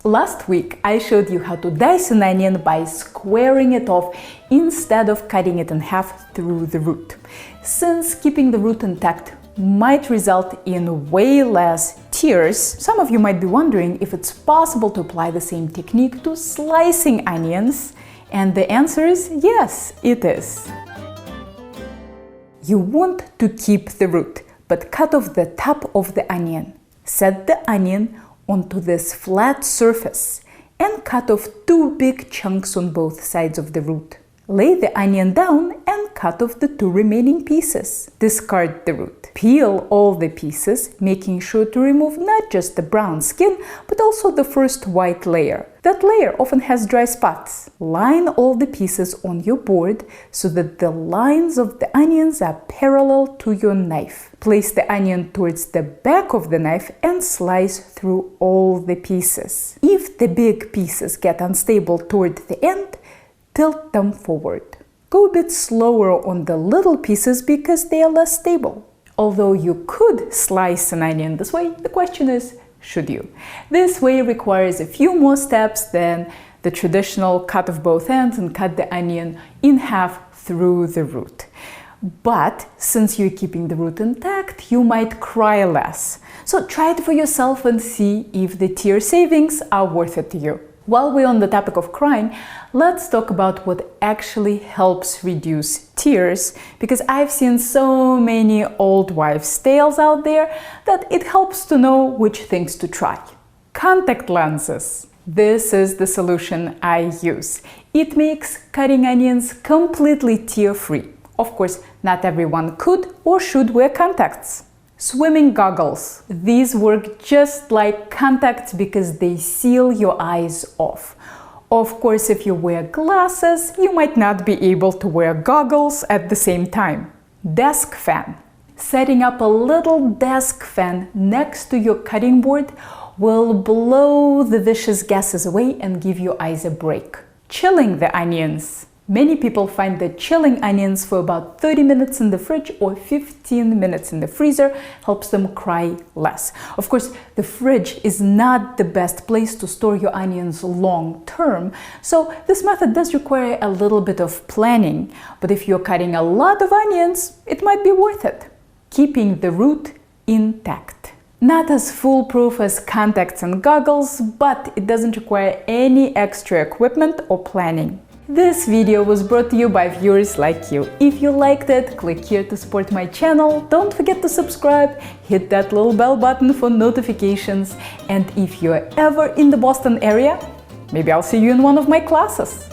Last week, I showed you how to dice an onion by squaring it off instead of cutting it in half through the root. Since keeping the root intact might result in way less tears, some of you might be wondering if it's possible to apply the same technique to slicing onions, and the answer is yes, it is. You want to keep the root, but cut off the top of the onion. Set the onion onto this flat surface and cut off 2 big chunks on both sides of the root. Lay the onion down and cut off the 2 remaining pieces. Discard the root. Peel all the pieces, making sure to remove not just the brown skin, but also the first white layer. That layer often has dry spots. Line all the pieces on your board so that the lines of the onions are parallel to your knife. Place the onion towards the back of the knife and slice through all the pieces. If the big pieces get unstable toward the end, tilt them forward. Go a bit slower on the little pieces because they are less stable. Although you could slice an onion this way, the question is, should you? This way requires a few more steps than the traditional cut of both ends and cut the onion in half through the root. But since you're keeping the root intact, you might cry less. So try it for yourself and see if the tear savings are worth it to you. While we're on the topic of crying, let's talk about what actually helps reduce tears, because I've seen so many old wives' tales out there that it helps to know which things to try. Contact lenses. This is the solution I use. It makes cutting onions completely tear-free. Of course, not everyone could or should wear contacts. Swimming goggles. These work just like contacts because they seal your eyes off. Of course, if you wear glasses, you might not be able to wear goggles at the same time. Desk fan. Setting up a little desk fan next to your cutting board will blow the vicious gases away and give your eyes a break. Chilling the onions. Many people find that chilling onions for about 30 minutes in the fridge or 15 minutes in the freezer helps them cry less. Of course, the fridge is not the best place to store your onions long term, so this method does require a little bit of planning, but if you're cutting a lot of onions, it might be worth it. Keeping the root intact. Not as foolproof as contacts and goggles, but it doesn't require any extra equipment or planning. This video was brought to you by viewers like you. If you liked it, click here to support my channel. Don't forget to subscribe, hit that little bell button for notifications, and if you're ever in the Boston area, maybe I'll see you in one of my classes.